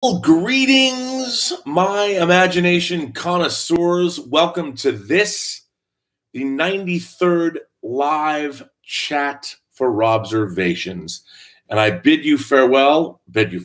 Well, greetings, my imagination connoisseurs. Welcome to this, the 93rd live chat for Robservations. And I bid you farewell, bid you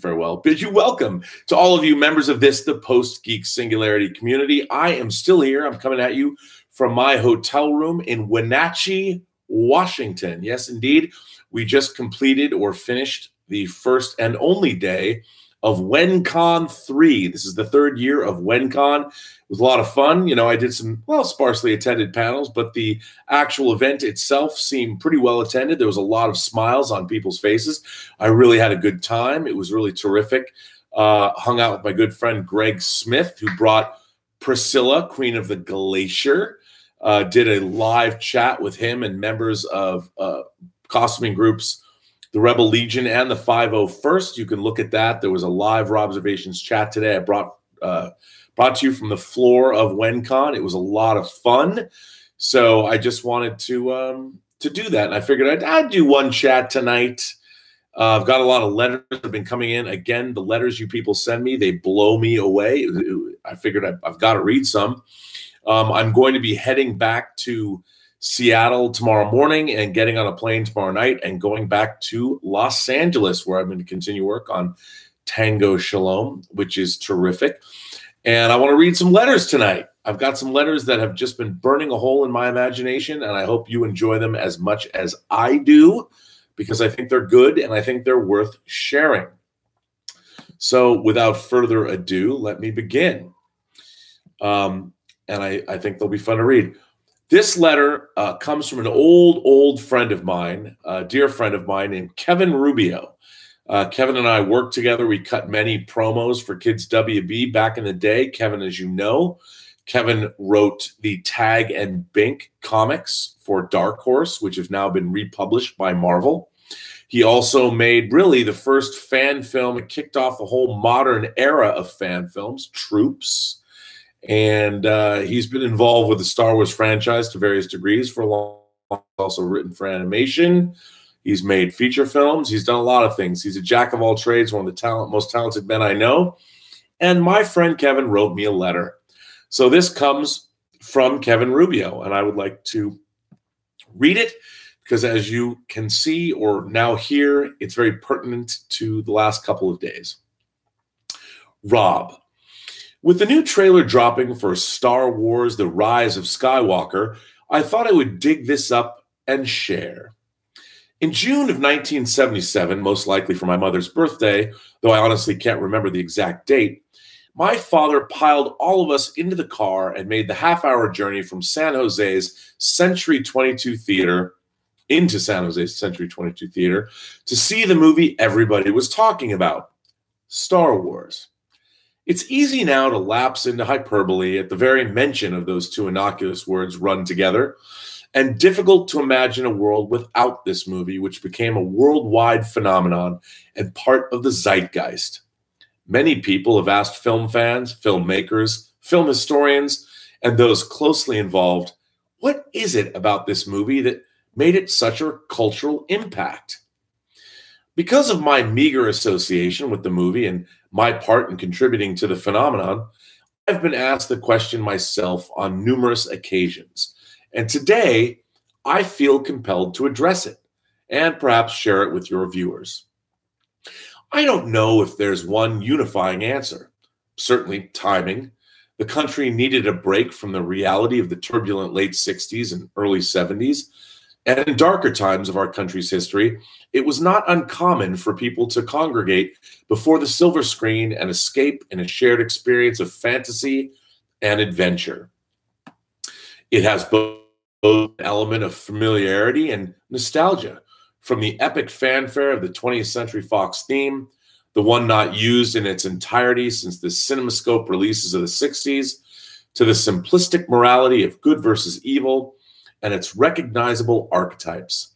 welcome to all of you members of this, the Post-Geek Singularity community. I am still here. I'm coming at you from my hotel room in Wenatchee, Washington. Yes, indeed. We just completed or finished the first and only day of WenCon 3. This is the third year of WenCon. It was a lot of fun. You know, I did some, well, sparsely attended panels, but the actual event itself seemed pretty well attended. There was a lot of smiles on people's faces. I really had a good time. It was really terrific. Hung out with my good friend Greg Smith, who brought Priscilla, Queen of the Glacier. Did a live chat with him and members of costuming groups the Rebel Legion and the 501st. You can look at that. There was a live Robservations chat today. I brought to you from the floor of WenCon. It was a lot of fun. So I just wanted to do that. And I figured I'd do one chat tonight. I've got a lot of letters that have been coming in. Again, the letters you people send me, they blow me away. I figured I've got to read some. I'm going to be heading back to Seattle tomorrow morning and getting on a plane tomorrow night and going back to Los Angeles, where I'm going to continue work on Tango Shalom, which is terrific. And I want to read some letters tonight. I've got some letters that have just been burning a hole in my imagination, and I hope you enjoy them as much as I do, because I think they're good and I think they're worth sharing. So without further ado, let me begin. And I think they'll be fun to read. This letter comes from an old friend of mine, a dear friend of mine named Kevin Rubio. Kevin and I worked together. We cut many promos for Kids WB back in the day. Kevin, as you know, Kevin wrote the Tag and Bink comics for Dark Horse, which have now been republished by Marvel. He also made really the first fan film. It kicked off the whole modern era of fan films, Troops. And he's been involved with the Star Wars franchise to various degrees for a long time. Also written for animation. He's made feature films. He's done a lot of things. He's a jack of all trades, one of the most talented men I know. And my friend Kevin wrote me a letter. So this comes from Kevin Rubio, and I would like to read it because, as you can see or now hear, it's very pertinent to the last couple of days. Rob. With the new trailer dropping for Star Wars: The Rise of Skywalker, I thought I would dig this up and share. In June of 1977, most likely for my mother's birthday, though I honestly can't remember the exact date, my father piled all of us into the car and made the half-hour journey from San Jose's Century 22 Theater into San Jose's Century 22 Theater to see the movie everybody was talking about, Star Wars. It's easy now to lapse into hyperbole at the very mention of those two innocuous words run together, and difficult to imagine a world without this movie, which became a worldwide phenomenon and part of the zeitgeist. Many people have asked film fans, filmmakers, film historians, and those closely involved, what is it about this movie that made it such a cultural impact? Because of my meager association with the movie and my part in contributing to the phenomenon, I've been asked the question myself on numerous occasions. And today, I feel compelled to address it and perhaps share it with your viewers. I don't know if there's one unifying answer. Certainly timing. The country needed a break from the reality of the turbulent late 60s and early 70s. And in darker times of our country's history, it was not uncommon for people to congregate before the silver screen and escape in a shared experience of fantasy and adventure. It has both an element of familiarity and nostalgia, from the epic fanfare of the 20th Century Fox theme, the one not used in its entirety since the CinemaScope releases of the 60s, to the simplistic morality of good versus evil, and its recognizable archetypes.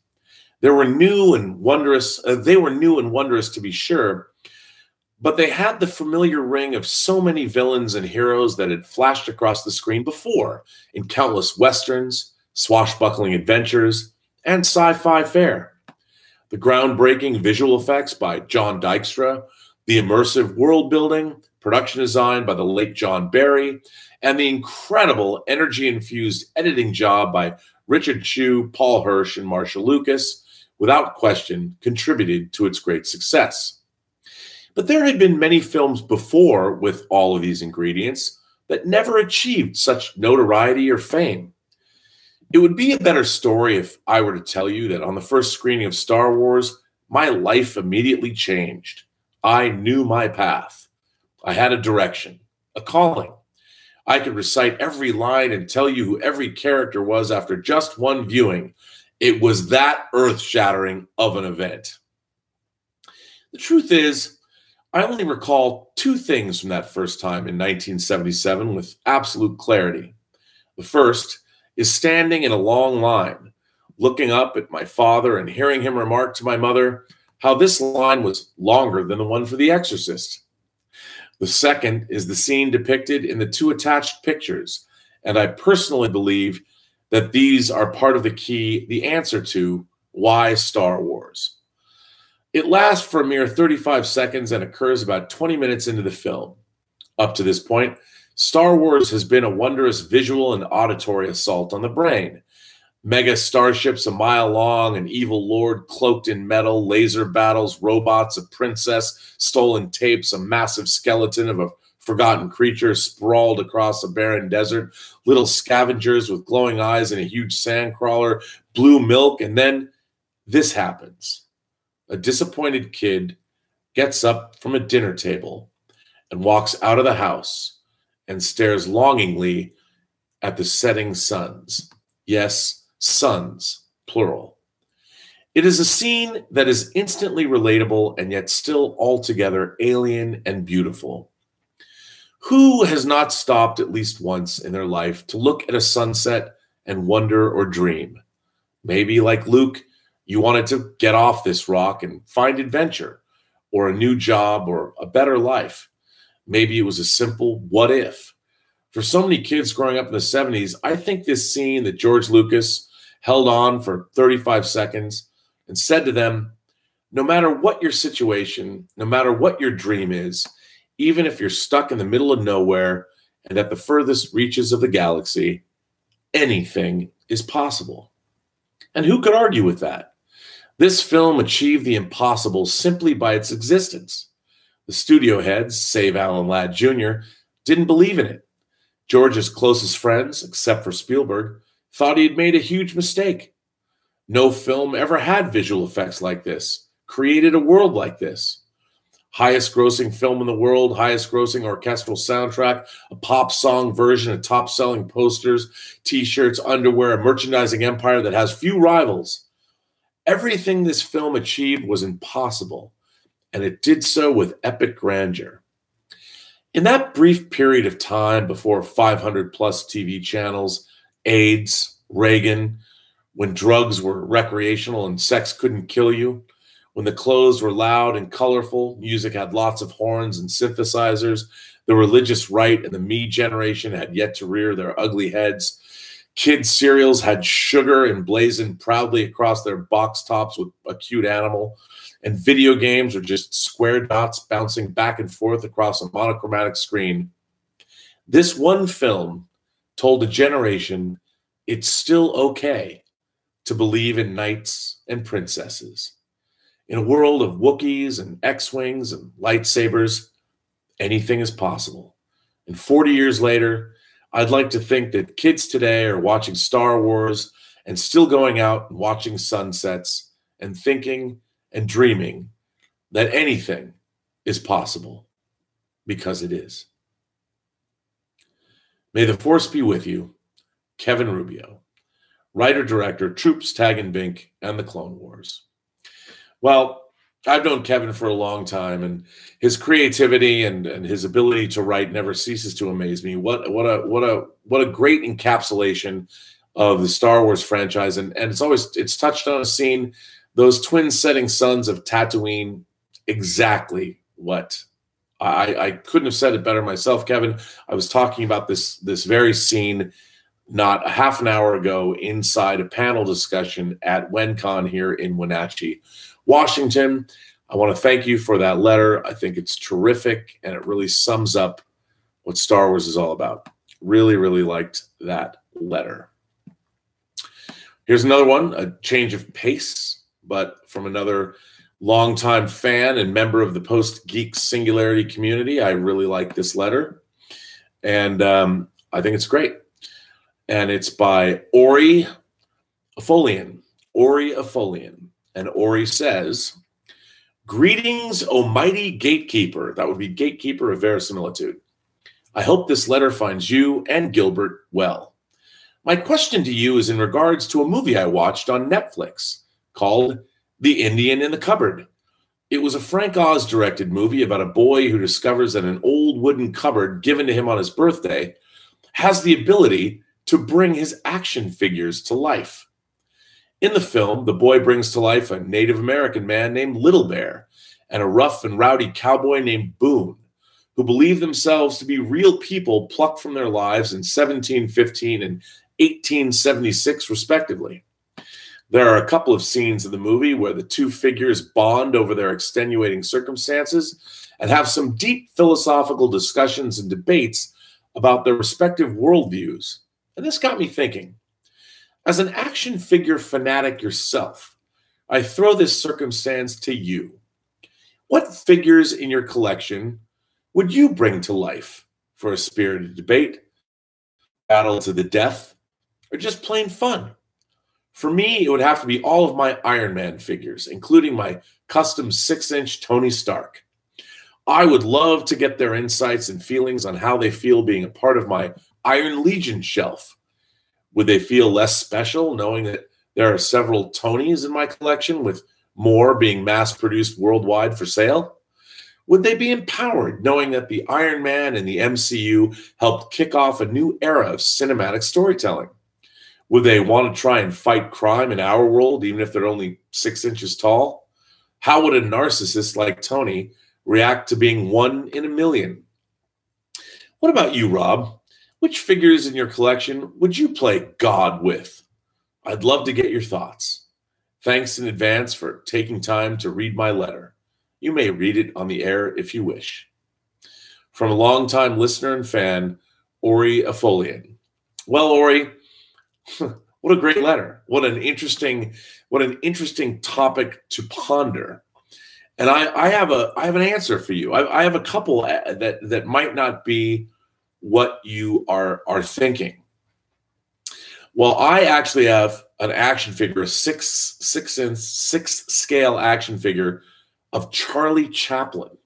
They were new and wondrous to be sure, but they had the familiar ring of so many villains and heroes that had flashed across the screen before in countless westerns, swashbuckling adventures, and sci-fi fare. The groundbreaking visual effects by John Dykstra, The immersive world building, production design by the late John Barry, and the incredible energy-infused editing job by Richard Chew, Paul Hirsch, and Marcia Lucas, without question, contributed to its great success. But there had been many films before with all of these ingredients that never achieved such notoriety or fame. It would be a better story if I were to tell you that on the first screening of Star Wars, my life immediately changed. I knew my path. I had a direction, a calling. I could recite every line and tell you who every character was after just one viewing. It was that earth-shattering of an event. The truth is, I only recall two things from that first time in 1977 with absolute clarity. The first is standing in a long line, looking up at my father and hearing him remark to my mother how this line was longer than the one for The Exorcist. The second is the scene depicted in the two attached pictures, and I personally believe that these are part of the answer to why Star Wars. It lasts for a mere 35 seconds and occurs about 20 minutes into the film. Up to this point, Star Wars has been a wondrous visual and auditory assault on the brain. Mega starships a mile long, an evil lord cloaked in metal, laser battles, robots, a princess, stolen tapes, a massive skeleton of a forgotten creature sprawled across a barren desert, little scavengers with glowing eyes and a huge sandcrawler, blue milk, and then this happens. A disappointed kid gets up from a dinner table and walks out of the house and stares longingly at the setting suns. Yes, suns, plural. It is a scene that is instantly relatable and yet still altogether alien and beautiful. Who has not stopped at least once in their life to look at a sunset and wonder or dream? Maybe, like Luke, you wanted to get off this rock and find adventure, or a new job, or a better life. Maybe it was a simple what if. For so many kids growing up in the 70s, I think this scene that George Lucas held on for 35 seconds and said to them, no matter what your situation, no matter what your dream is, even if you're stuck in the middle of nowhere and at the furthest reaches of the galaxy, anything is possible. And who could argue with that? This film achieved the impossible simply by its existence. The studio heads, save Alan Ladd Jr., didn't believe in it. George's closest friends, except for Spielberg, thought he had made a huge mistake. No film ever had visual effects like this, created a world like this. Highest grossing film in the world, highest grossing orchestral soundtrack, a pop song version of top selling posters, t-shirts, underwear, a merchandising empire that has few rivals. Everything this film achieved was impossible, and it did so with epic grandeur. In that brief period of time before 500-plus TV channels, AIDS, Reagan, when drugs were recreational and sex couldn't kill you, when the clothes were loud and colorful, music had lots of horns and synthesizers, the religious right and the me generation had yet to rear their ugly heads, kids' cereals had sugar emblazoned proudly across their box tops with a cute animal, and video games were just square dots bouncing back and forth across a monochromatic screen. This one film told a generation it's still okay to believe in knights and princesses. In a world of Wookiees and X-Wings and lightsabers, anything is possible. And 40 years later, I'd like to think that kids today are watching Star Wars and still going out and watching sunsets and thinking and dreaming that anything is possible, because it is. May the Force be with you, Kevin Rubio, writer-director, Troops, Tag and Bink, and the Clone Wars. Well, I've known Kevin for a long time, and his creativity and his ability to write never ceases to amaze me. What a great encapsulation of the Star Wars franchise, and it's touched on a scene, those twin setting suns of Tatooine, exactly what I couldn't have said it better myself, Kevin. I was talking about this very scene not a half an hour ago inside a panel discussion at WenCon here in Wenatchee, Washington. I want to thank you for that letter. I think it's terrific, and it really sums up what Star Wars is all about. Really, really liked that letter. Here's another one, a change of pace, but from another longtime fan and member of the Post-Geek Singularity community. I really like this letter, and I think it's great. And it's by Ori Afolian. Ori Afolian. And Ori says, "Greetings, O mighty gatekeeper." That would be gatekeeper of verisimilitude. "I hope this letter finds you and Gilbert well. My question to you is in regards to a movie I watched on Netflix called The Indian in the Cupboard. It was a Frank Oz directed movie about a boy who discovers that an old wooden cupboard given to him on his birthday has the ability to bring his action figures to life. In the film, the boy brings to life a Native American man named Little Bear and a rough and rowdy cowboy named Boone, who believe themselves to be real people plucked from their lives in 1715 and 1876, respectively. There are a couple of scenes in the movie where the two figures bond over their extenuating circumstances and have some deep philosophical discussions and debates about their respective worldviews. And this got me thinking. As an action figure fanatic yourself, I throw this circumstance to you. What figures in your collection would you bring to life for a spirited debate, battle to the death, or just plain fun? For me, it would have to be all of my Iron Man figures, including my custom 6-inch Tony Stark. I would love to get their insights and feelings on how they feel being a part of my Iron Legion shelf. Would they feel less special knowing that there are several Tonys in my collection, with more being mass-produced worldwide for sale? Would they be empowered knowing that the Iron Man and the MCU helped kick off a new era of cinematic storytelling? Would they want to try and fight crime in our world, even if they're only 6 inches tall? How would a narcissist like Tony react to being one in a million? What about you, Rob? Which figures in your collection would you play God with? I'd love to get your thoughts. Thanks in advance for taking time to read my letter. You may read it on the air if you wish. From a longtime listener and fan, Ori Afolian. Well, Ori, what a great letter. What an interesting topic to ponder. And I have an answer for you. I have a couple that might not be what you are thinking. Well, I actually have an action figure, a six scale action figure of Charlie Chaplin.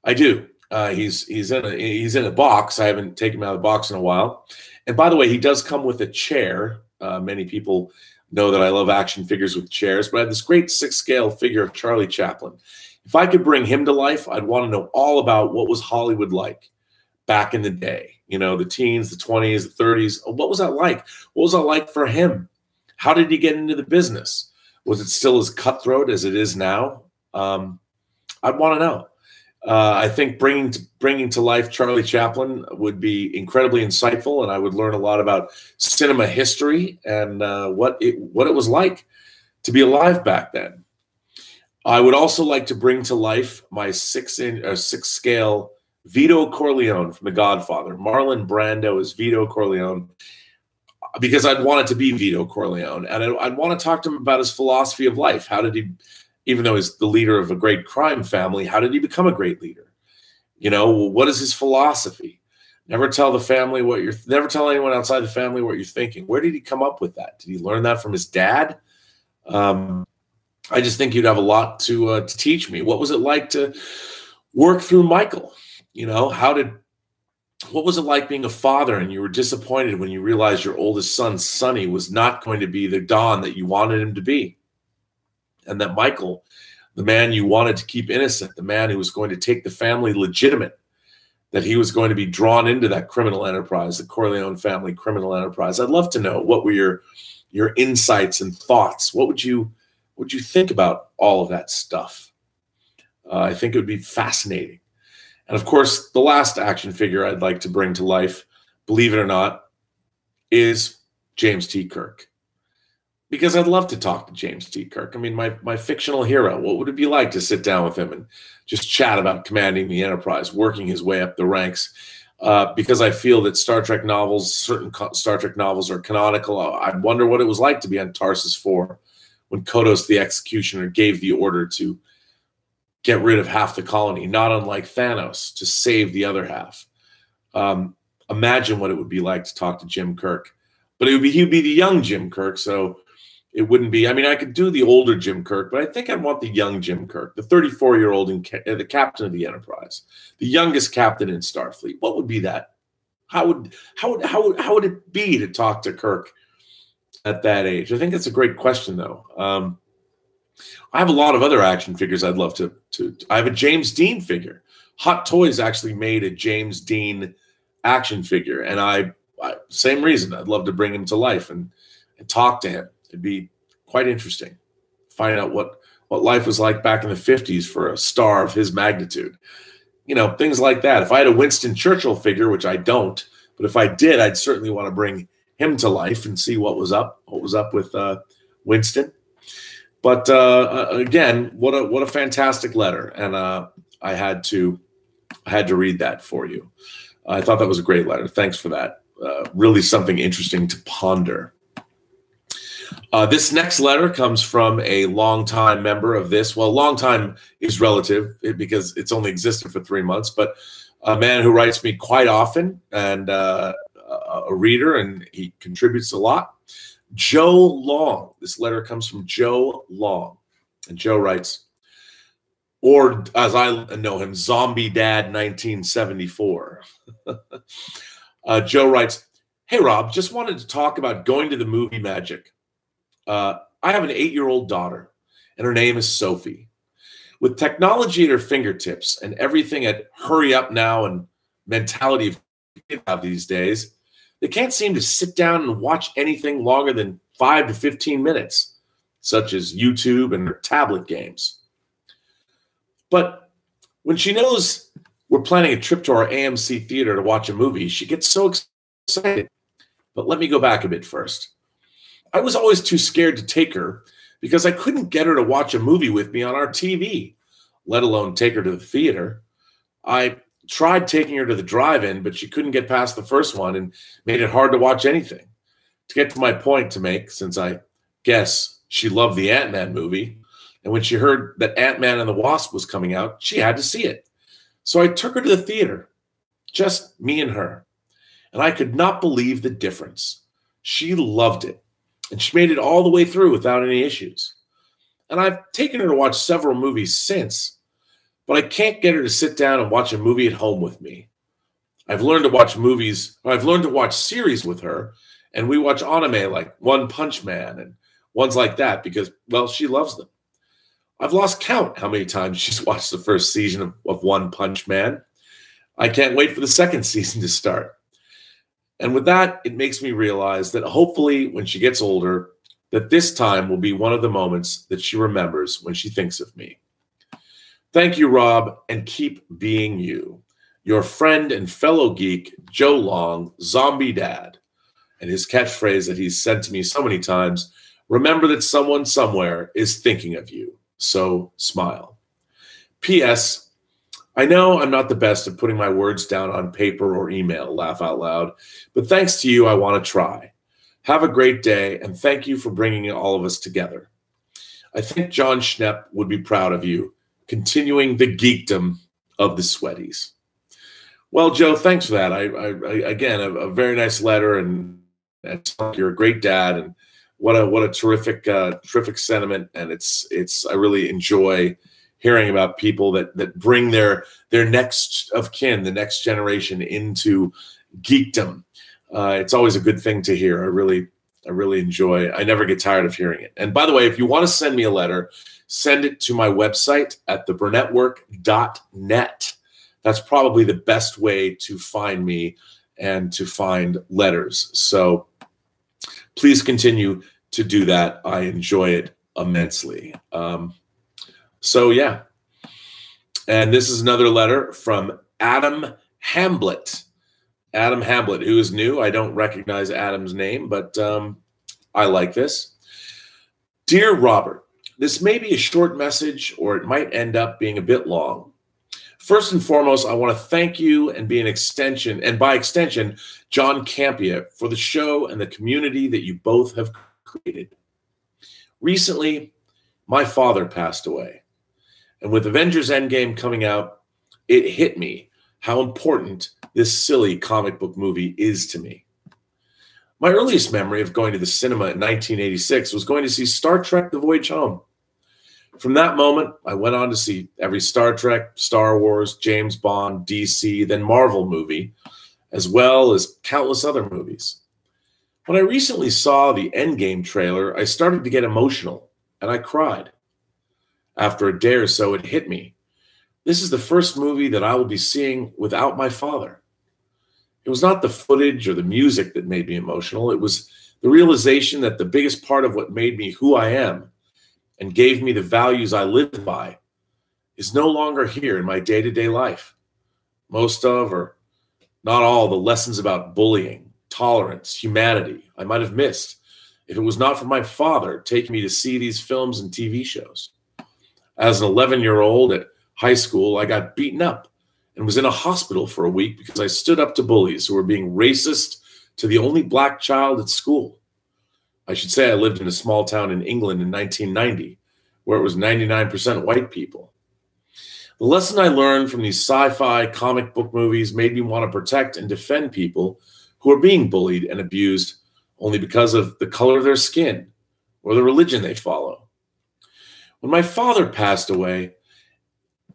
I do. He's in a box. I haven't taken him out of the box in a while. And by the way, he does come with a chair. Many people know that I love action figures with chairs, but I have this great 6-scale figure of Charlie Chaplin. If I could bring him to life, I'd want to know all about what was Hollywood like back in the day. You know, the teens, the 20s, the 30s. What was that like? What was that like for him? How did he get into the business? Was it still as cutthroat as it is now? I'd want to know. I think bringing to life Charlie Chaplin would be incredibly insightful, and I would learn a lot about cinema history and what it was like to be alive back then. I would also like to bring to life my 6-scale Vito Corleone from The Godfather. Marlon Brando is Vito Corleone, because I'd want it to be Vito Corleone, and I'd want to talk to him about his philosophy of life. How did he, even though he's the leader of a great crime family, how did he become a great leader? You know, what is his philosophy? Never tell the family never tell anyone outside the family what you're thinking. Where did he come up with that? Did he learn that from his dad? I just think you'd have a lot to teach me. What was it like to work through Michael? You know, what was it like being a father and you were disappointed when you realized your oldest son, Sonny, was not going to be the Don that you wanted him to be? And that Michael, the man you wanted to keep innocent, the man who was going to take the family legitimate, that he was going to be drawn into that criminal enterprise, the Corleone family criminal enterprise. I'd love to know, what were your insights and thoughts? What would you think about all of that stuff? I think it would be fascinating. And of course, the last action figure I'd like to bring to life, believe it or not, is James T. Kirk. because I'd love to talk to James T. Kirk. I mean, my fictional hero. What would it be like to sit down with him and just chat about commanding the Enterprise, working his way up the ranks? Because I feel that Star Trek novels, certain Star Trek novels are canonical. I wonder what it was like to be on Tarsus 4 when Kodos the Executioner gave the order to get rid of half the colony, not unlike Thanos, to save the other half. Imagine what it would be like to talk to Jim Kirk. But he'd be the young Jim Kirk, so it wouldn't be. I mean, I could do the older Jim Kirk, but I think I'd want the young Jim Kirk, the 34-year-old and the captain of the Enterprise, the youngest captain in Starfleet. What would be that? How would it be to talk to Kirk at that age? I think that's a great question, though. I have a lot of other action figures I'd love to. I have a James Dean figure. Hot Toys actually made a James Dean action figure, and I same reason. I'd love to bring him to life and talk to him. It'd be quite interesting. Find out what life was like back in the 50s for a star of his magnitude. You know, things like that. If I had a Winston Churchill figure, which I don't, but if I did, I'd certainly want to bring him to life and see what was up with Winston. But again, what a fantastic letter, and I had to read that for you. I thought that was a great letter. Thanks for that. Really something interesting to ponder. This next letter comes from a longtime member of this. Well, long time is relative because it's only existed for 3 months, but a man who writes me quite often and a reader, and he contributes a lot. Joe Long. This letter comes from Joe Long. And Joe writes, or as I know him, Zombie Dad 1974. Joe writes, "Hey, Rob, just wanted to talk about going to the movie magic. I have an 8-year-old daughter, and her name is Sophie. With technology at her fingertips and everything at hurry up now and mentality of kids have these days, they can't seem to sit down and watch anything longer than 5 to 15 minutes, such as YouTube and tablet games. But when she knows we're planning a trip to our AMC theater to watch a movie, she gets so excited. But let me go back a bit first. I was always too scared to take her because I couldn't get her to watch a movie with me on our TV, let alone take her to the theater. I tried taking her to the drive-in, but she couldn't get past the first one and made it hard to watch anything. To get to my point to make, since I guess she loved the Ant-Man movie, and when she heard that Ant-Man and the Wasp was coming out, she had to see it. So I took her to the theater, just me and her, and I could not believe the difference. She loved it, and she made it all the way through without any issues. And I've taken her to watch several movies since, but I can't get her to sit down and watch a movie at home with me. I've learned to watch series with her, and we watch anime like One Punch Man and ones like that because, well, she loves them. I've lost count how many times she's watched the first season of One Punch Man. I can't wait for the second season to start. And with that, it makes me realize that hopefully when she gets older, that this time will be one of the moments that she remembers when she thinks of me. Thank you, Rob, and keep being you. Your friend and fellow geek, Joe Long, Zombie Dad. And his catchphrase that he's sent to me so many times, remember that someone somewhere is thinking of you. So smile. P.S. I know I'm not the best at putting my words down on paper or email, laugh out loud, but thanks to you, I want to try. Have a great day, and thank you for bringing all of us together. I think John Schnepp would be proud of you, continuing the geekdom of the Sweaties. Well, Joe, thanks for that. Again, a very nice letter, and you're a great dad, and what a terrific sentiment. And I really enjoy hearing about people that bring their next of kin, the next generation, into geekdom. It's always a good thing to hear. I really enjoy. I never get tired of hearing it. And by the way, if you want to send me a letter, send it to my website at theburnettwork.net. That's probably the best way to find me and to find letters. So please continue to do that. I enjoy it immensely. So yeah. And this is another letter from Adam Hamblett. Adam Hamblett, who is new. I don't recognize Adam's name, but I like this. Dear Robert, this may be a short message or it might end up being a bit long. First and foremost, I want to thank you and by extension, John Campea, for the show and the community that you both have created. Recently, my father passed away, and with Avengers Endgame coming out, it hit me how important this silly comic book movie is to me. My earliest memory of going to the cinema in 1986 was going to see Star Trek: The Voyage Home. From that moment, I went on to see every Star Trek, Star Wars, James Bond, DC, then Marvel movie, as well as countless other movies. When I recently saw the Endgame trailer, I started to get emotional, and I cried. After a day or so, it hit me. This is the first movie that I will be seeing without my father. It was not the footage or the music that made me emotional. It was the realization that the biggest part of what made me who I am and gave me the values I live by is no longer here in my day-to-day life. Most of, or not all, the lessons about bullying, tolerance, humanity I might have missed if it was not for my father taking me to see these films and TV shows. As an 11-year-old at high school, I got beaten up and was in a hospital for a week because I stood up to bullies who were being racist to the only black child at school. I should say I lived in a small town in England in 1990, where it was 99% white people. The lesson I learned from these sci-fi comic book movies made me want to protect and defend people who are being bullied and abused only because of the color of their skin or the religion they follow. When my father passed away,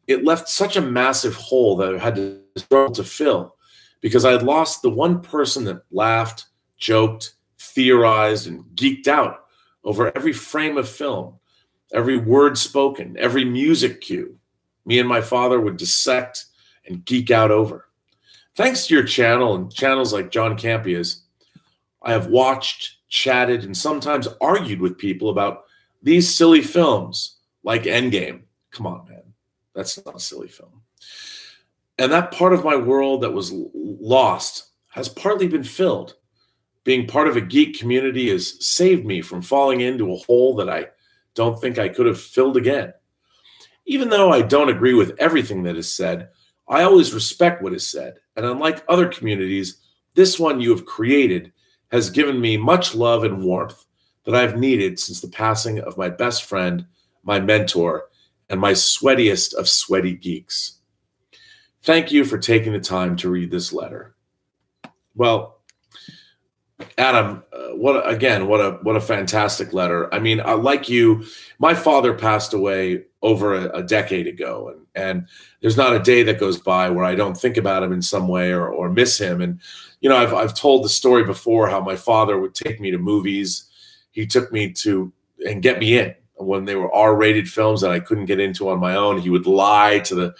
it left such a massive hole that I had to struggle to fill because I had lost the one person that laughed, joked, theorized, and geeked out over every frame of film, every word spoken, every music cue. Me and my father would dissect and geek out over. Thanks to your channel and channels like John Campea's, I have watched, chatted, and sometimes argued with people about these silly films like Endgame. Come on, man. That's not a silly film. And that part of my world that was lost has partly been filled. Being part of a geek community has saved me from falling into a hole that I don't think I could have filled again. Even though I don't agree with everything that is said, I always respect what is said. And unlike other communities, this one you have created has given me much love and warmth that I've needed since the passing of my best friend, my mentor, and my sweatiest of sweaty geeks. Thank you for taking the time to read this letter. Well, Adam, what a fantastic letter. I mean, like you, my father passed away over a decade ago, and there's not a day that goes by where I don't think about him in some way or miss him. And you know, I've told the story before how my father would take me to movies. He took me to and get me in when they were R-rated films that I couldn't get into on my own. He would lie to the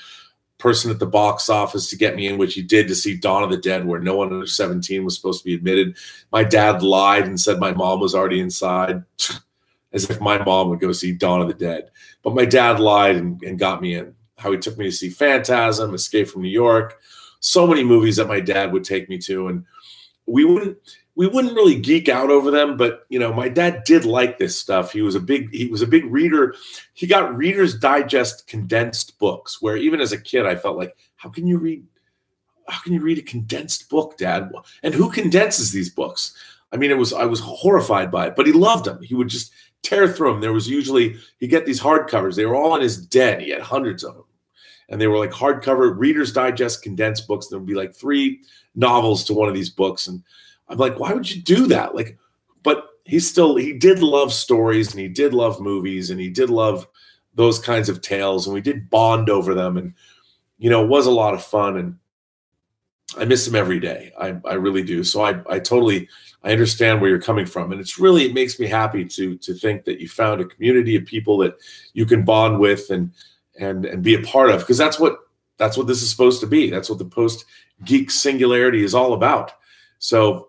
person at the box office to get me in, which he did, to see Dawn of the Dead, where no one under 17 was supposed to be admitted. My dad lied and said my mom was already inside, as if my mom would go see Dawn of the Dead. But my dad lied and got me in. How he took me to see Phantasm, Escape from New York, so many movies that my dad would take me to, and we wouldn't really geek out over them, but you know, my dad did like this stuff. He was a big reader. He got Reader's Digest condensed books, where even as a kid I felt like, how can you read a condensed book, Dad? And who condenses these books? I mean, I was horrified by it, but he loved them. He would just tear through them. There was usually, he'd get these hardcovers. They were all in his den. He had hundreds of them. And they were like hardcover Reader's Digest condensed books. There would be like 3 novels to one of these books. And I'm like, why would you do that? Like, but he did love stories, and he did love movies, and he did love those kinds of tales, and we did bond over them. And, you know, it was a lot of fun, and I miss him every day. I really do. So I understand where you're coming from. And it makes me happy to think that you found a community of people that you can bond with and be a part of, because that's what this is supposed to be. That's what the Post-Geek Singularity is all about. So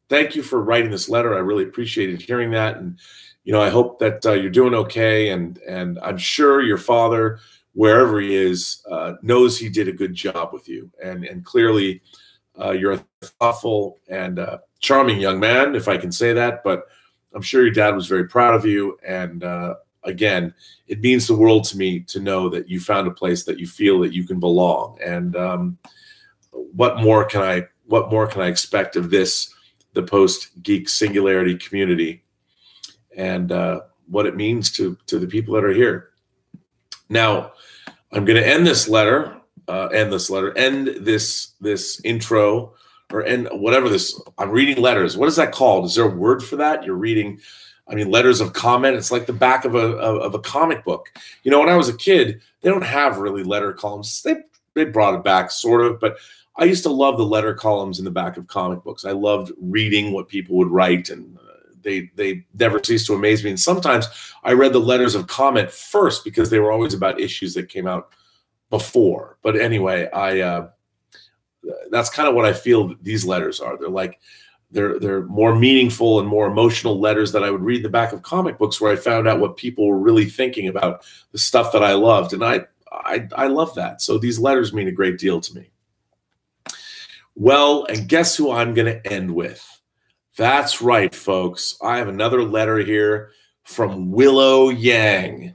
thank you for writing this letter. I really appreciated hearing that. And, you know, I hope that you're doing okay. And I'm sure your father, wherever he is, knows he did a good job with you. And clearly you're a thoughtful and charming young man, if I can say that. But I'm sure your dad was very proud of you. And again, it means the world to me to know that you found a place that you feel that you can belong. And what more can I expect of this, the Post-Geek Singularity community, and what it means to the people that are here. Now, I'm going to end this intro, or end whatever this. I'm reading letters. What is that called? Is there a word for that? You're reading, letters of comment. It's like the back of a comic book. When I was a kid, they don't have really letter columns. They brought it back sort of, but I used to love the letter columns in the back of comic books. I loved reading what people would write, and they never ceased to amaze me. And sometimes I read the letters of comment first because they were always about issues that came out before. But anyway, that's kind of what I feel these letters are. They're more meaningful and more emotional letters that I would read in the back of comic books, where I found out what people were really thinking about the stuff that I loved. And I love that. So these letters mean a great deal to me. Well, and guess who I'm going to end with? That's right, folks. I have another letter here from Willow Yang,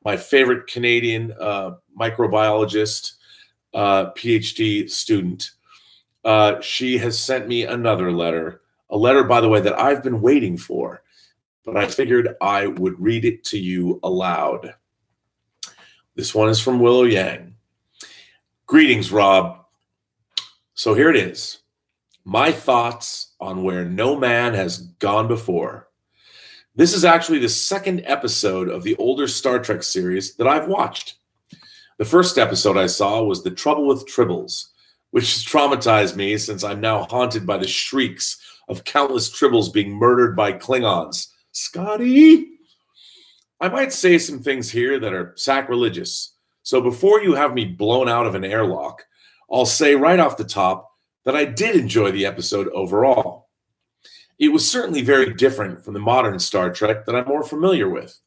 my favorite Canadian microbiologist, PhD student. She has sent me another letter, a letter, by the way, that I've been waiting for, but I figured I would read it to you aloud. This one is from Willow Yang. Greetings, Rob. So here it is. My thoughts on Where No Man Has Gone Before. This is actually the second episode of the older Star Trek series that I've watched. The first episode I saw was The Trouble with Tribbles, which has traumatized me since I'm now haunted by the shrieks of countless Tribbles being murdered by Klingons. Scotty! I might say some things here that are sacrilegious, so before you have me blown out of an airlock, I'll say right off the top that I did enjoy the episode overall. It was certainly very different from the modern Star Trek that I'm more familiar with.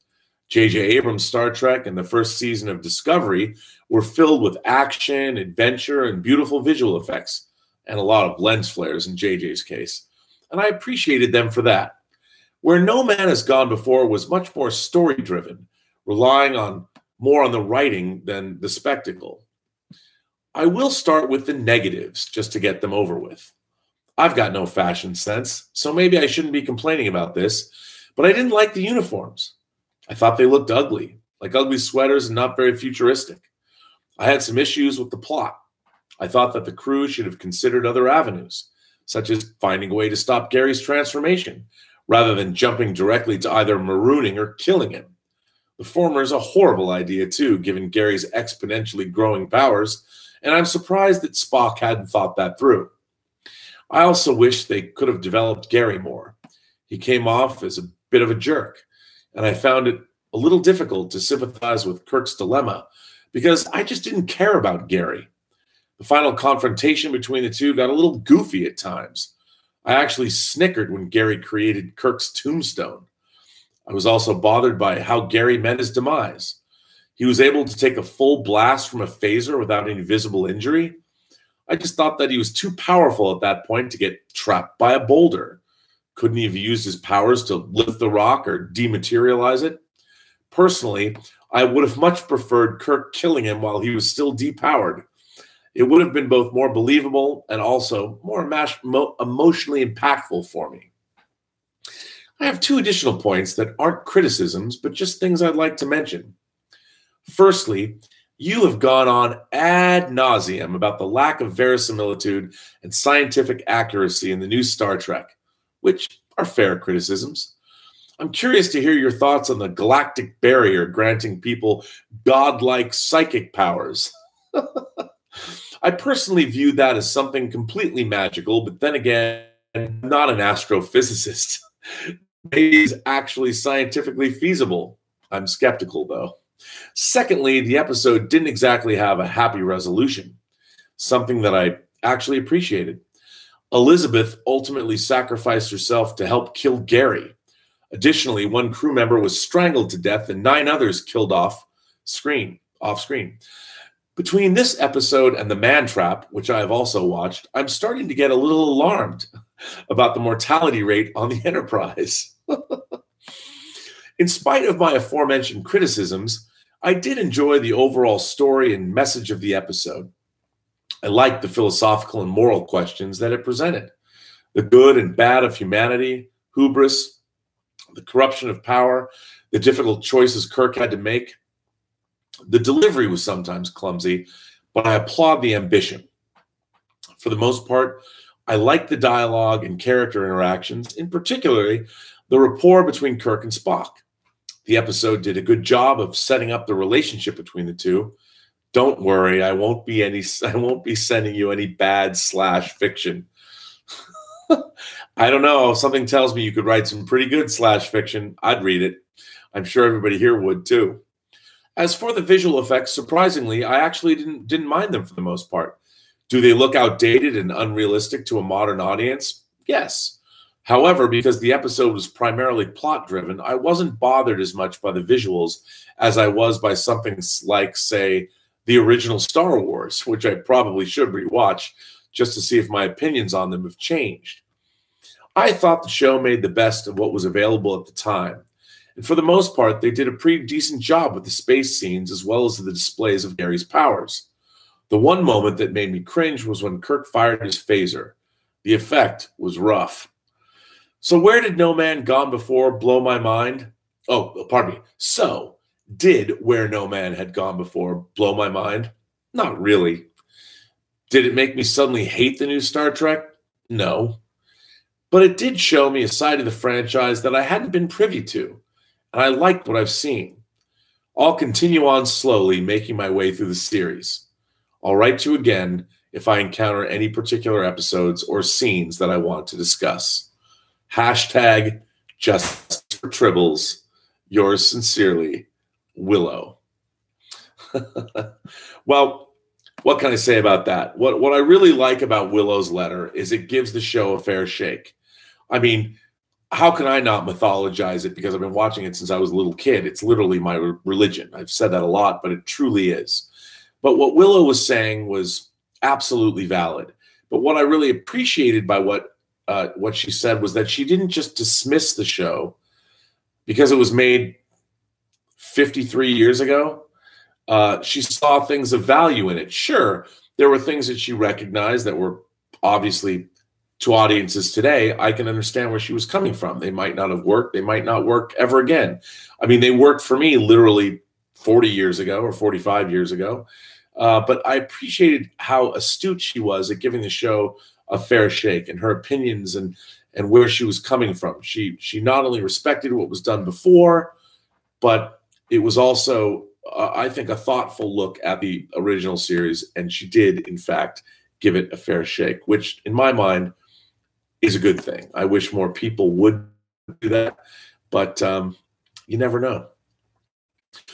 J.J. Abrams' Star Trek and the first season of Discovery were filled with action, adventure, and beautiful visual effects, and a lot of lens flares in J.J.'s case, and I appreciated them for that. Where No Man Has Gone Before was much more story-driven, relying more on the writing than the spectacle. I will start with the negatives just to get them over with. I've got no fashion sense, so maybe I shouldn't be complaining about this, but I didn't like the uniforms. I thought they looked ugly, like ugly sweaters and not very futuristic. I had some issues with the plot. I thought that the crew should have considered other avenues, such as finding a way to stop Gary's transformation, rather than jumping directly to either marooning or killing him. The former is a horrible idea, too, given Gary's exponentially growing powers, and I'm surprised that Spock hadn't thought that through. I also wish they could have developed Gary more. He came off as a bit of a jerk, and I found it a little difficult to sympathize with Kirk's dilemma because I just didn't care about Gary. The final confrontation between the two got a little goofy at times. I actually snickered when Gary created Kirk's tombstone. I was also bothered by how Gary met his demise. He was able to take a full blast from a phaser without any visible injury. I just thought that he was too powerful at that point to get trapped by a boulder. Couldn't he have used his powers to lift the rock or dematerialize it? Personally, I would have much preferred Kirk killing him while he was still depowered. It would have been both more believable and also more emotionally impactful for me. I have two additional points that aren't criticisms, but just things I'd like to mention. Firstly, you have gone on ad nauseum about the lack of verisimilitude and scientific accuracy in the new Star Trek, which are fair criticisms. I'm curious to hear your thoughts on the galactic barrier granting people godlike psychic powers. I personally view that as something completely magical, but then again, I'm not an astrophysicist. Maybe it's actually scientifically feasible. I'm skeptical, though. Secondly, the episode didn't exactly have a happy resolution, something that I actually appreciated. Elizabeth ultimately sacrificed herself to help kill Gary. Additionally, one crew member was strangled to death and 9 others killed off screen. Between this episode and The Man Trap, which I have also watched, I'm starting to get a little alarmed about the mortality rate on the Enterprise. In spite of my aforementioned criticisms, I did enjoy the overall story and message of the episode. I liked the philosophical and moral questions that it presented. The good and bad of humanity, hubris, the corruption of power, the difficult choices Kirk had to make. The delivery was sometimes clumsy, but I applaud the ambition. For the most part, I liked the dialogue and character interactions, in particularly the rapport between Kirk and Spock. The episode did a good job of setting up the relationship between the two. Don't worry, I won't be sending you any bad /fiction. I don't know. Something tells me you could write some pretty good /fiction. I'd read it. I'm sure everybody here would too. As for the visual effects, surprisingly, I actually didn't mind them for the most part. Do they look outdated and unrealistic to a modern audience? Yes. However, because the episode was primarily plot-driven, I wasn't bothered as much by the visuals as I was by something like, say, the original Star Wars, which I probably should rewatch just to see if my opinions on them have changed. I thought the show made the best of what was available at the time. And for the most part, they did a pretty decent job with the space scenes as well as the displays of Gary's powers. The one moment that made me cringe was when Kirk fired his phaser. The effect was rough. So where did No Man Gone Before blow my mind? Oh, pardon me. So, did Where No Man Had Gone Before blow my mind? Not really. Did it make me suddenly hate the new Star Trek? No. But it did show me a side of the franchise that I hadn't been privy to, and I liked what I've seen. I'll continue on slowly, making my way through the series. I'll write to you again if I encounter any particular episodes or scenes that I want to discuss. Hashtag Justice for Tribbles. Yours sincerely, Willow. Well, what can I say about that? What I really like about Willow's letter is it gives the show a fair shake. I mean, how can I not mythologize it? Because I've been watching it since I was a little kid. It's literally my religion. I've said that a lot, but it truly is. But what Willow was saying was absolutely valid. But what I really appreciated by what she said was that she didn't just dismiss the show because it was made 53 years ago. She saw things of value in it. Sure, there were things that she recognized that were obviously to audiences today. I can understand where she was coming from. They might not have worked. They might not work ever again. I mean, they worked for me literally 40 years ago or 45 years ago. But I appreciated how astute she was at giving the show a fair shake and her opinions and where she was coming from. She not only respected what was done before, but it was also, I think, a thoughtful look at the original series. And she did, in fact, give it a fair shake, which in my mind is a good thing. I wish more people would do that, but you never know.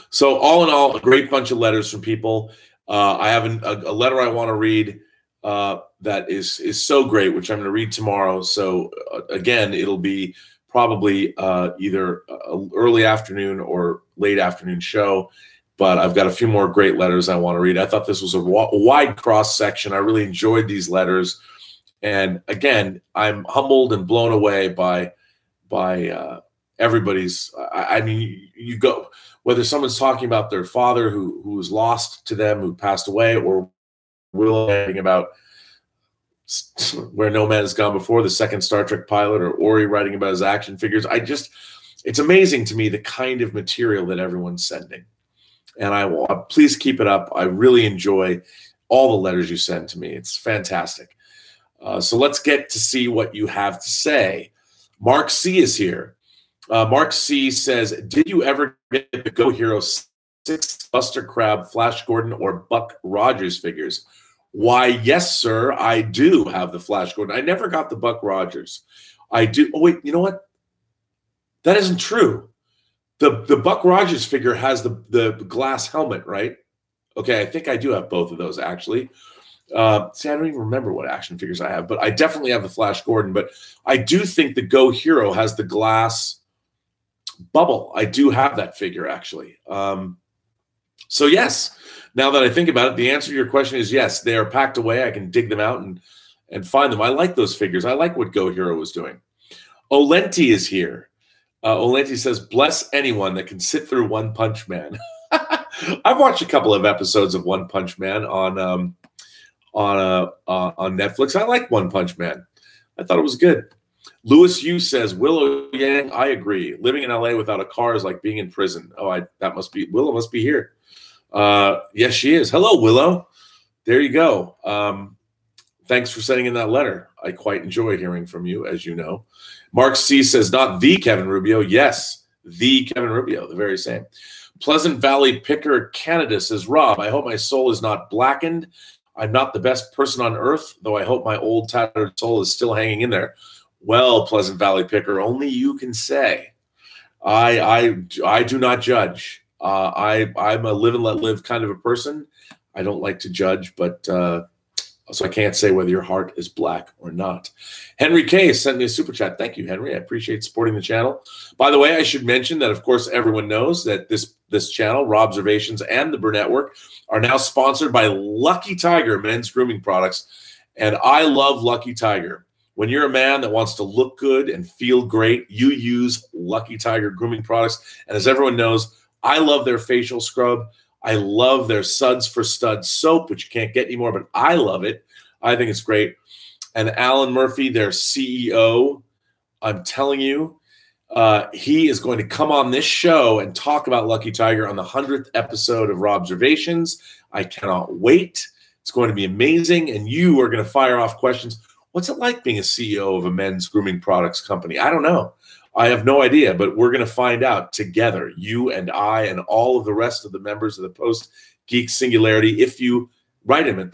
So all in all, a great bunch of letters from people. I have a letter I want to read that is so great, which I'm going to read tomorrow. So again, it'll be probably either early afternoon or late afternoon show. But I've got a few more great letters I want to read. I thought this was a wide cross section. I really enjoyed these letters. And again, I'm humbled and blown away by everybody's. I mean, you go, whether someone's talking about their father who was lost to them, who passed away, or Will writing about Where No Man Has Gone Before, the second Star Trek pilot, or Ori writing about his action figures. It's amazing to me the kind of material that everyone's sending. And please keep it up. I really enjoy all the letters you send to me. It's fantastic. So let's get to see what you have to say. Mark C is here. Mark C says, did you ever get the Go Hero 6 Buster Crab, Flash Gordon, or Buck Rogers figures? Why, yes, sir, I do have the Flash Gordon. I never got the Buck Rogers. I do. Oh, wait, you know what? That isn't true. The Buck Rogers figure has the glass helmet, right? Okay, I think I do have both of those, actually. See, I don't even remember what action figures I have, but I definitely have the Flash Gordon. But I do think the Go Hero has the glass bubble. I do have that figure, actually. So, yes, now that I think about it, the answer to your question is yes. They are packed away. I can dig them out and find them. I like those figures. I like what Go Hero was doing. Olenti is here. Olanti says, bless anyone that can sit through One Punch Man. I've watched a couple of episodes of One Punch Man on Netflix. I like One Punch Man. I thought it was good. Lewis Yu says, Willow Yang, I agree. Living in LA without a car is like being in prison. Oh, that must be, Willow must be here. Yes, she is. Hello, Willow. There you go. Thanks for sending in that letter. I quite enjoy hearing from you, as you know. Mark C says, not the Kevin Rubio. Yes, the Kevin Rubio, the very same. Pleasant Valley Picker Canada says, Rob, I hope my soul is not blackened. I'm not the best person on earth, though I hope my old tattered soul is still hanging in there. Well, Pleasant Valley Picker, only you can say. I do not judge. I'm a live and let live kind of a person. I don't like to judge, but so I can't say whether your heart is black or not. Henry K sent me a super chat. Thank you, Henry. I appreciate supporting the channel. By the way, I should mention that, of course, everyone knows that this channel, Robservations and the Burnettwork, are now sponsored by Lucky Tiger men's grooming products. And I love Lucky Tiger. When you're a man that wants to look good and feel great, you use Lucky Tiger grooming products. And as everyone knows, I love their facial scrub. I love their Suds for Studs soap, which you can't get anymore, but I love it. I think it's great. And Alan Murphy, their CEO, I'm telling you, he is going to come on this show and talk about Lucky Tiger on the 100th episode of Robservations. I cannot wait. It's going to be amazing, and you are going to fire off questions. What's it like being a CEO of a men's grooming products company? I don't know. I have no idea, but we're going to find out together, you and I and all of the rest of the members of the Post-Geek Singularity. If you write him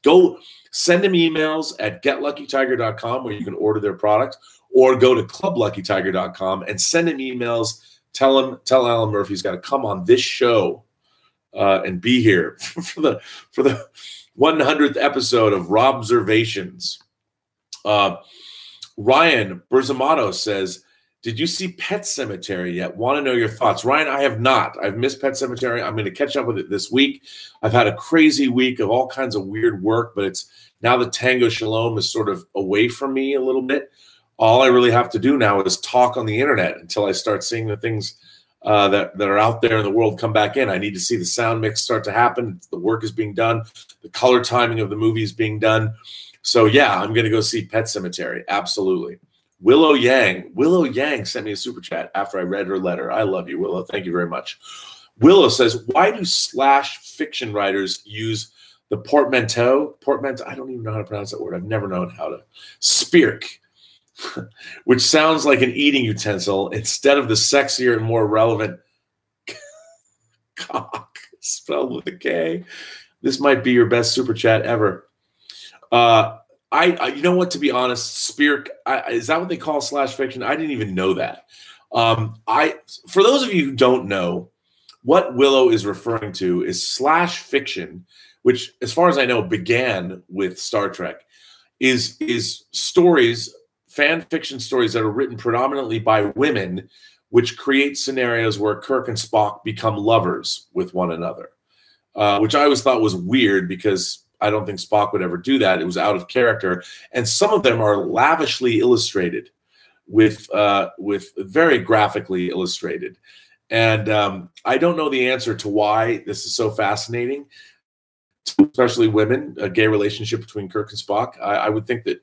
go send him emails at getluckytiger.com where you can order their product, or go to clubluckytiger.com and send him emails. Tell Alan Murphy he's got to come on this show and be here for the 100th episode of Robservations. Ryan Berzamato says, did you see Pet Sematary yet? Want to know your thoughts. Ryan, I have not. I've missed Pet Sematary. I'm going to catch up with it this week. I've had a crazy week of all kinds of weird work, but it's now that Tango Shalom is sort of away from me a little bit. All I really have to do now is talk on the internet until I start seeing the things that are out there in the world come back in. I need to see the sound mix start to happen. The work is being done. The color timing of the movie is being done. So, yeah, I'm going to go see Pet Sematary. Absolutely. Willow Yang sent me a super chat after I read her letter. I love you, Willow. Thank you very much. Willow says, why do slash fiction writers use the portmanteau? I don't even know how to pronounce that word. I've never known how to. Spirk, which sounds like an eating utensil, instead of the sexier and more relevant cock, spelled with a K. This might be your best super chat ever. You know what, to be honest, Spirk, is that what they call slash fiction? I didn't even know that. For those of you who don't know, what Willow is referring to is slash fiction, which, as far as I know, began with Star Trek, is stories, fan fiction stories that are written predominantly by women, which create scenarios where Kirk and Spock become lovers with one another, which I always thought was weird because I don't think Spock would ever do that. It was out of character. And some of them are lavishly illustrated with very graphically illustrated. And I don't know the answer to why this is so fascinating, especially women, a gay relationship between Kirk and Spock. I would think that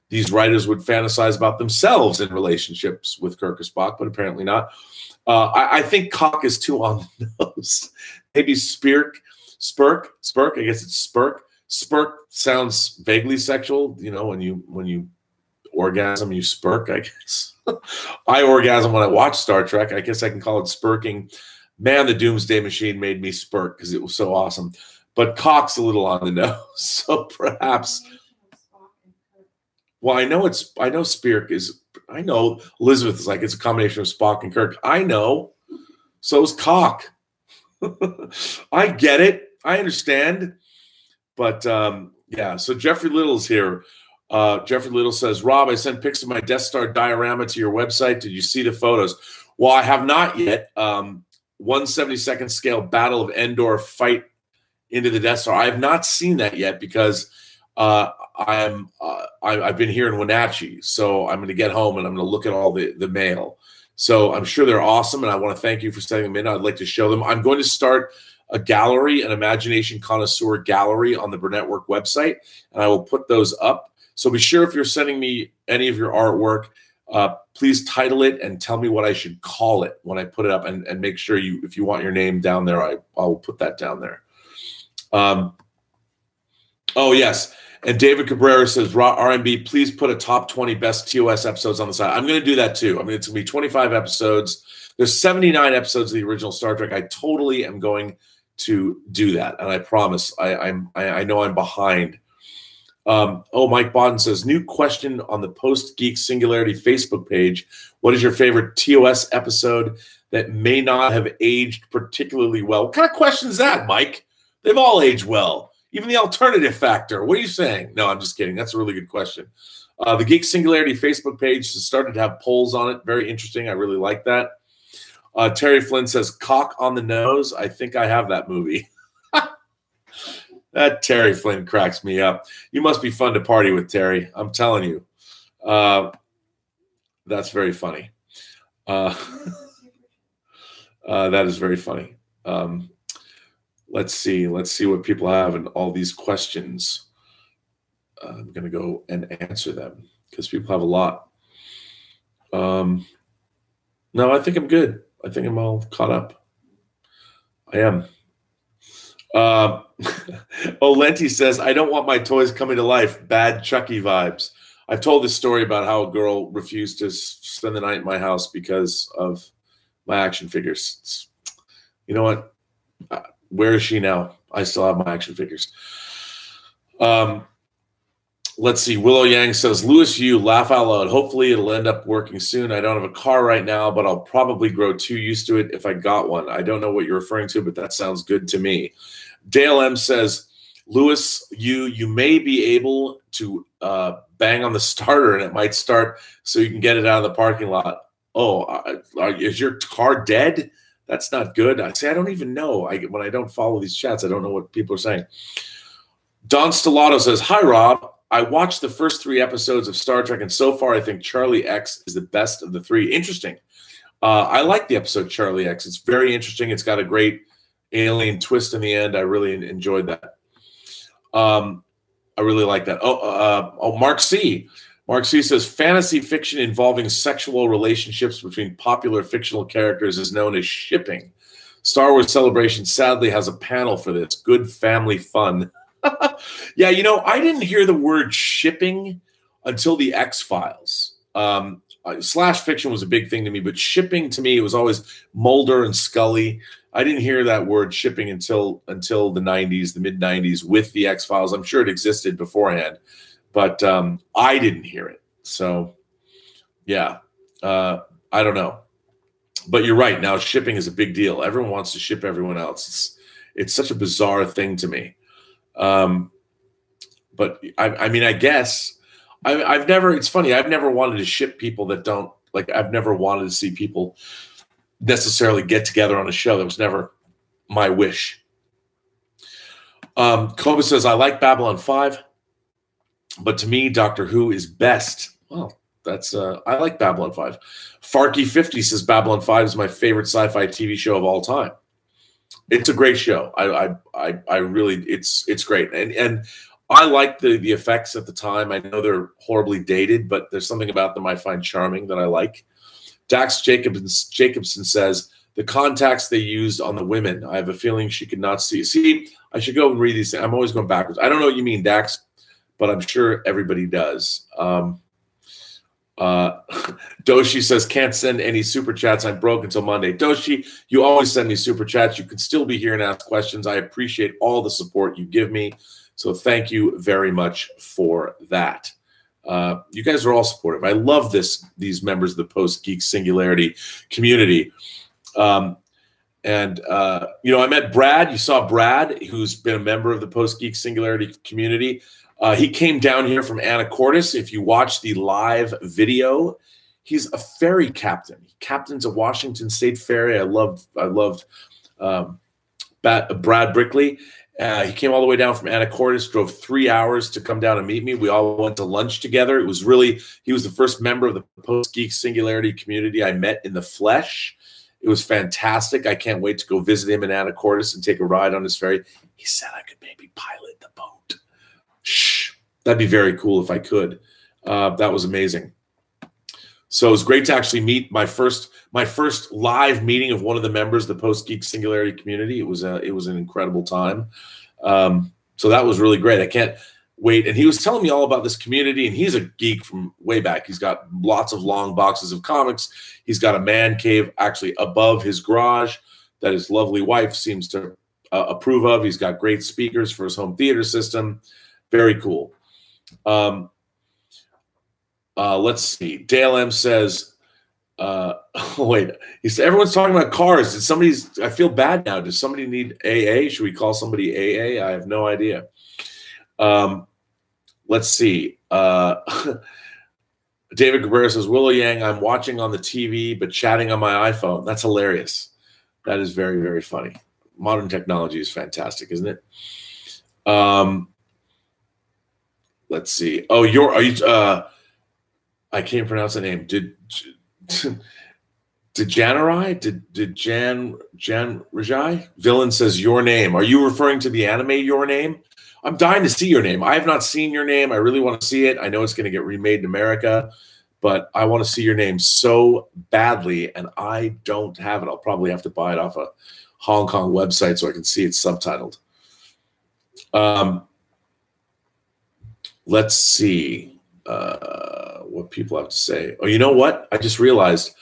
these writers would fantasize about themselves in relationships with Kirk or Spock, but apparently not. I think cock is too on the nose. Maybe spirk, I guess it's spirk. Spirk sounds vaguely sexual, you know, when you orgasm, you spirk, I guess. I orgasm when I watch Star Trek. I guess I can call it spirking. Man, the Doomsday Machine made me spirk because it was so awesome. But cock's a little on the nose, so perhaps. Well, I know Spirk is. I know Elizabeth is like it's a combination of Spock and Kirk. I know. So is cock. I get it. I understand. But yeah, so Jeffrey Little's here. Jeffrey Little says, Rob, I sent pics of my Death Star diorama to your website. Did you see the photos? Well, I have not yet. 1/72nd scale Battle of Endor fight into the Death Star. I have not seen that yet because I've been here in Wenatchee. So I'm going to get home and I'm going to look at all the mail So I'm sure they're awesome, and I want to thank you for sending them in. I'd like to show them. I'm going to start a gallery, an imagination connoisseur gallery on the Burnettwork website, and I will put those up. So be sure if you're sending me any of your artwork, please title it and tell me what I should call it when I put it up, and make sure if you want your name down there, I'll put that down there. Oh, yes. And David Cabrera says, RMB, please put a top 20 best TOS episodes on the side. I'm going to do that too. I mean, it's going to be 25 episodes. There's 79 episodes of the original Star Trek. I totally am going to do that. And I promise, I know I'm behind. Mike Bodden says, new question on the Post-Geek Singularity Facebook page. What is your favorite TOS episode that may not have aged particularly well? What kind of question is that, Mike? They've all aged well. Even the alternative factor. What are you saying? No, I'm just kidding. That's a really good question. The Geek Singularity Facebook page has started to have polls on it. Very interesting. I really like that. Terry Flynn says, Cock on the Nose. I think I have that movie. That Terry Flynn cracks me up. You must be fun to party with, Terry. I'm telling you. That's very funny. That is very funny. Let's see what people have in all these questions. I'm going to go and answer them because people have a lot. No, I think I'm good. I think I'm all caught up. I am. Lenti says, I don't want my toys coming to life. Bad Chucky vibes. I've told this story about how a girl refused to spend the night in my house because of my action figures. You know what? Where is she now? I still have my action figures. Let's see. Willow Yang says, Louis Yu, laugh out loud. Hopefully it'll end up working soon. I don't have a car right now, but I'll probably grow too used to it if I got one. I don't know what you're referring to, but that sounds good to me. Dale M says, Louis Yu, you may be able to bang on the starter and it might start so you can get it out of the parking lot. Oh, is your car dead? That's not good. I don't even know. When I don't follow these chats, I don't know what people are saying. Don Stellato says, hi, Rob. I watched the first 3 episodes of Star Trek, and so far I think Charlie X is the best of the 3. Interesting. I like the episode Charlie X. It's very interesting. It's got a great alien twist in the end. I really enjoyed that. I really like that. Mark C. Mark C says, fantasy fiction involving sexual relationships between popular fictional characters is known as shipping. Star Wars Celebration sadly has a panel for this. Good family fun. Yeah, you know, I didn't hear the word shipping until the X-Files. Slash fiction was a big thing to me, but shipping to me, it was always Mulder and Scully. I didn't hear that word shipping until the 90s, the mid-90s with the X-Files. I'm sure it existed beforehand, but I didn't hear it. So, yeah, I don't know. But you're right. Now shipping is a big deal. Everyone wants to ship everyone else. It's such a bizarre thing to me. But I mean, I guess I've never, it's funny. I've never wanted to ship people that don't like, I've never wanted to see people necessarily get together on a show. That was never my wish. Koba says, I like Babylon 5, but to me, Doctor Who is best. Well, that's, I like Babylon 5. Farky 50 says Babylon 5 is my favorite sci-fi TV show of all time. It's a great show. I really, it's great. And I like the effects at the time. I know they're horribly dated, but there's something about them I find charming that I like. Dax Jacobson says, the contacts they used on the women, I have a feeling she could not see. See, I should go and read these things. I'm always going backwards. I don't know what you mean, Dax, but I'm sure everybody does. Doshi says, can't send any super chats. I'm broke until Monday. Doshi, you always send me super chats. You can still be here and ask questions. I appreciate all the support you give me. So thank you very much for that. You guys are all supportive. I love these members of the Post-Geek Singularity community. You know, I met Brad. You saw Brad, who's been a member of the Post-Geek Singularity community. He came down here from Anacortes. If you watch the live video, he's a ferry captain. He captains a Washington State ferry. I loved Brad Brickley. He came all the way down from Anacortes, drove 3 hours to come down and meet me. We all went to lunch together. It was really, he was the first member of the Post-Geek Singularity community I met in the flesh. It was fantastic. I can't wait to go visit him in Anacortes and take a ride on his ferry. He said I could maybe pilot the boat. Shh, that'd be very cool if I could. That was amazing. So it was great to actually meet my first live meeting of one of the members of the Post-Geek Singularity community. It was an incredible time. So that was really great. I can't wait. And he was telling me all about this community, and he's a geek from way back. He's got lots of long boxes of comics. He's got a man cave actually above his garage that his lovely wife seems to approve of. He's got great speakers for his home theater system. Very cool. Let's see. Dale M says, wait, he said, everyone's talking about cars. I feel bad now. Does somebody need AA? Should we call somebody AA? I have no idea. Let's see. David Cabrera says, Willow Yang, I'm watching on the TV, but chatting on my iPhone. That's hilarious. That is very, very funny. Modern technology is fantastic, isn't it? Let's see. Oh, I can't pronounce the name. Did Janarai? Did Jan Rajai? Villain says Your Name. Are you referring to the anime Your Name? I'm dying to see Your Name. I have not seen Your Name. I really want to see it. I know it's going to get remade in America, but I want to see Your Name so badly, and I don't have it. I'll probably have to buy it off a Hong Kong website so I can see it subtitled. Let's see what people have to say. Oh, you know what? I just realized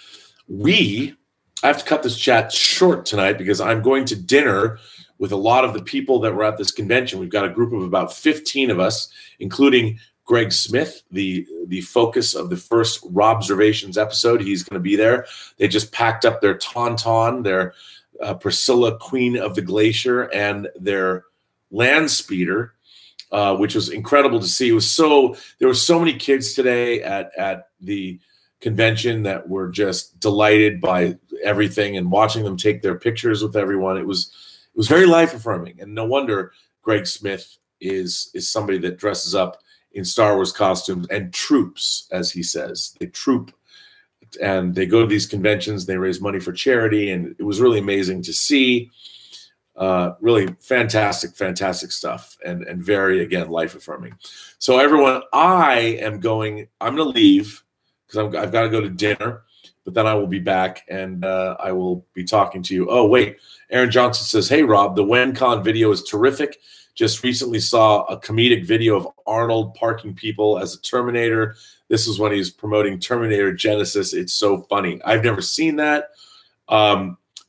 I have to cut this chat short tonight because I'm going to dinner with a lot of the people that were at this convention. We've got a group of about 15 of us, including Greg Smith, the focus of the first Robservations episode. He's going to be there. They just packed up their Tauntaun, their Priscilla, Queen of the Glacier, and their land speeder, which was incredible to see. There were so many kids today at the convention that were just delighted by everything and watching them take their pictures with everyone. It was very life affirming, and no wonder Greg Smith is somebody that dresses up in Star Wars costumes and troops, as he says. They troop and they go to these conventions. They raise money for charity, and it was really amazing to see. Really fantastic stuff, and very, again, life affirming. So everyone, I'm going to leave because I've got to go to dinner, but then I will be back and I will be talking to you. Oh, wait. Aaron Johnson says, hey, Rob, the WenCon video is terrific. Just recently saw a comedic video of Arnold parking people as a Terminator. This is when he's promoting Terminator Genesis. It's so funny. I've never seen that.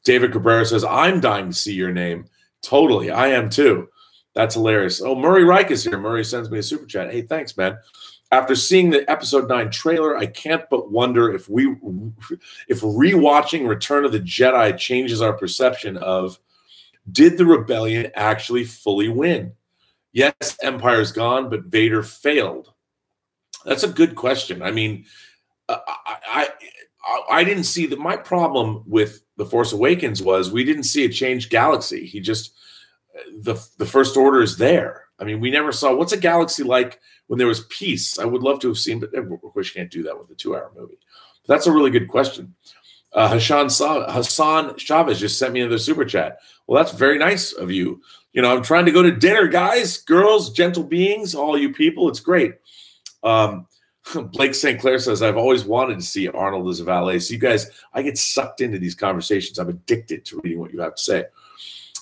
David Cabrera says, I'm dying to see Your Name. Totally. I am too. That's hilarious. Oh, Murray Reich is here. Murray sends me a super chat. Hey, thanks, man. After seeing the episode 9 trailer, I can't but wonder if rewatching Return of the Jedi changes our perception of, did the rebellion actually fully win? Yes, Empire's gone, but Vader failed. That's a good question. I mean, I didn't see that. My problem with The Force Awakens was we didn't see a changed galaxy. The First Order is there. I mean, we never saw what's a galaxy like when there was peace. I would love to have seen, but of course you can't do that with a 2-hour movie. But that's a really good question. Hassan Chavez just sent me another super chat. Well, that's very nice of you. You know, I'm trying to go to dinner, guys, girls, gentle beings, all you people. It's great. Blake St. Clair says, I've always wanted to see Arnold as a valet. So you guys, I get sucked into these conversations. I'm addicted to reading what you have to say.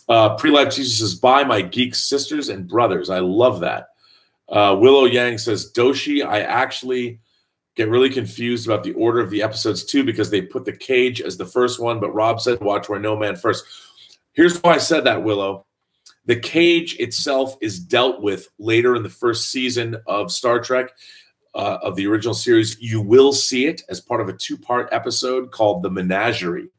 Pre-Life Jesus says, bye, my geek sisters and brothers. I love that. Willow Yang says, Doshi, I actually get really confused about the order of the episodes too, because they put The Cage as the first one, but Rob said watch Where No Man first. Here's why I said that, Willow. The Cage itself is dealt with later in the first season of Star Trek, of the original series. You will see it as part of a 2-part episode called The Menagerie.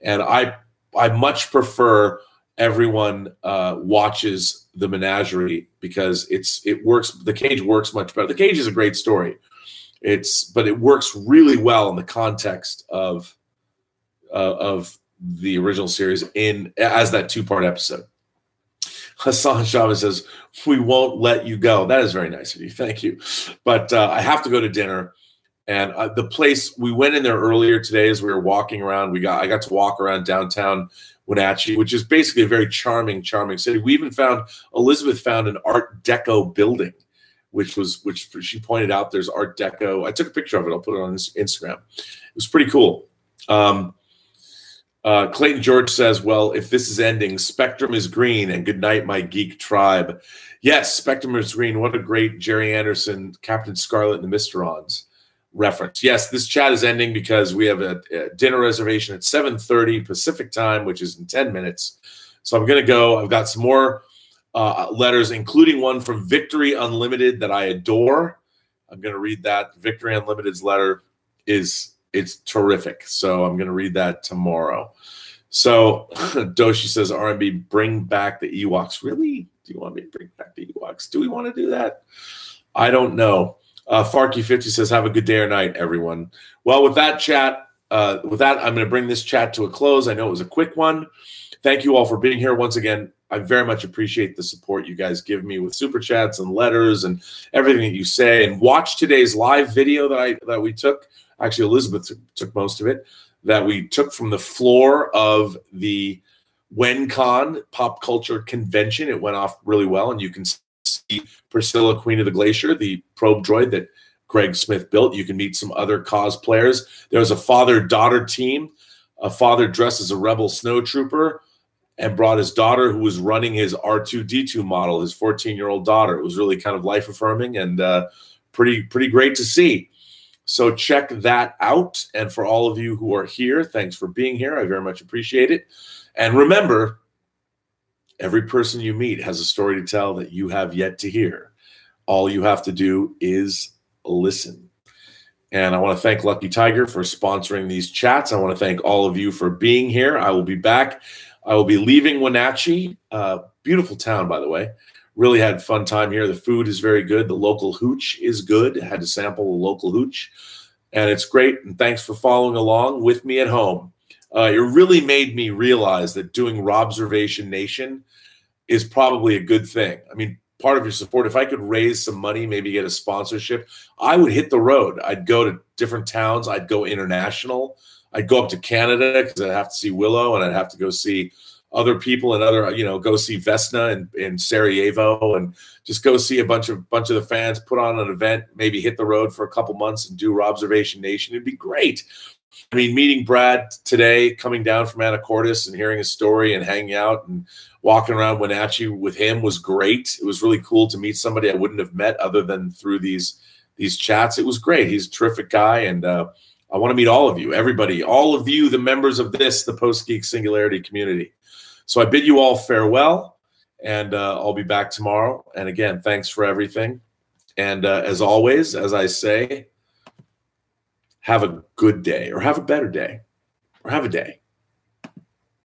And I much prefer everyone watches The Menagerie because it works. The Cage works much better. The Cage is a great story. But it works really well in the context of the original series as that 2-part episode. Hassan Chavez says, we won't let you go. That is very nice of you. Thank you. But I have to go to dinner. And the place, we went in there earlier today as we were walking around. I got to walk around downtown Wenatchee, which is basically a very charming city. We even Elizabeth found an Art Deco building, which she pointed out there's Art Deco. I took a picture of it. I'll put it on Instagram. It was pretty cool. Clayton George says, well, if this is ending, Spectrum is green and good night, my geek tribe. Yes, Spectrum is green. What a great Jerry Anderson, Captain Scarlet and the Mysterons reference. Yes, this chat is ending because we have a dinner reservation at 7:30 Pacific time, which is in 10 minutes. So I'm going to go. I've got some more letters, including one from Victory Unlimited that I adore. I'm going to read that. Victory Unlimited's letter it's terrific. So I'm going to read that tomorrow. So Doshi says, RMB, bring back the Ewoks. Really? Do you want me to bring back the Ewoks? Do we want to do that? I don't know. Farky50 says, have a good day or night, everyone. Well, with that, I'm going to bring this chat to a close. I know it was a quick one. Thank you all for being here. Once again, I very much appreciate the support you guys give me with super chats and letters and everything that you say. And watch today's live video that we took. Actually, Elizabeth took most of it, that we took from the floor of the WenCon Pop Culture Convention. It went off really well, and you can see Priscilla, Queen of the Glacier, the probe droid that Greg Smith built. You can meet some other cosplayers. There was a father-daughter team. A father dressed as a rebel snowtrooper and brought his daughter, who was running his R2-D2 model, his 14-year-old daughter. It was really kind of life-affirming and pretty great to see. So check that out. And for all of you who are here, thanks for being here. I very much appreciate it. And remember, every person you meet has a story to tell that you have yet to hear. All you have to do is listen. And I want to thank Lucky Tiger for sponsoring these chats. I want to thank all of you for being here. I will be back. I will be leaving Wenatchee. Beautiful town, by the way. Really had a fun time here. The food is very good. The local hooch is good. I had to sample the local hooch. And it's great. And thanks for following along with me at home. It really made me realize that doing Robservation Nation is probably a good thing. I mean, part of your support, if I could raise some money, maybe get a sponsorship, I would hit the road. I'd go to different towns. I'd go international. I'd go up to Canada because I'd have to see Willow, and I'd have to go see other people and other, go see Vesna in Sarajevo, and just go see a bunch of the fans, put on an event, maybe hit the road for a couple months and do Robservation Nation. It'd be great. I mean, meeting Brad today, coming down from Anacortes and hearing his story and hanging out and walking around Wenatchee with him was great. It was really cool to meet somebody I wouldn't have met other than through these chats. It was great. He's a terrific guy, and I want to meet all of you, everybody, all of you, the members of the Post-Geek Singularity community. So I bid you all farewell, and I'll be back tomorrow. And again, thanks for everything. And as always, as I say, have a good day, or have a better day, or have a day.